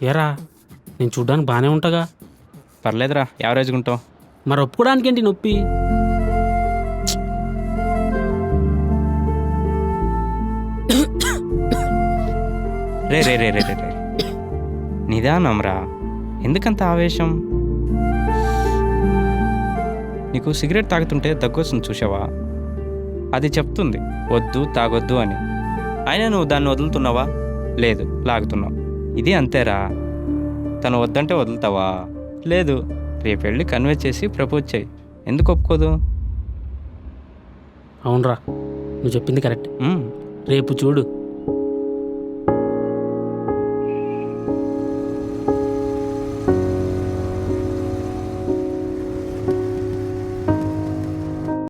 ఏరా నేను చూడ్డానికి బాగానే ఉంటాగా. పర్లేదురా, యావరేజ్గా ఉంటావు. మరి ఒప్పుకోవడానికి ఏంటి నొప్పి? రే రే రే రే రే రే నిదానంరా, ఎందుకంత ఆవేశం? నీకు సిగరెట్ తాగుతుంటే దగ్గొస్తుంది చూసావా? అది చెప్తుంది వద్దు తాగొద్దు అని. అయినా నువ్వు దాన్ని వదులుతున్నావా? లేదు, లాగుతున్నావు. ఇది అంతేరా. తను వద్దంటే వదులుతావా? లేదు. రేపు వెళ్ళి కన్విన్స్ చేసి ప్రపోజ్ చేయి. ఎందుకు ఒప్పుకోదు? అవునరా, నువ్వు చెప్పింది కరెక్ట్. మ్, రేపు చూడు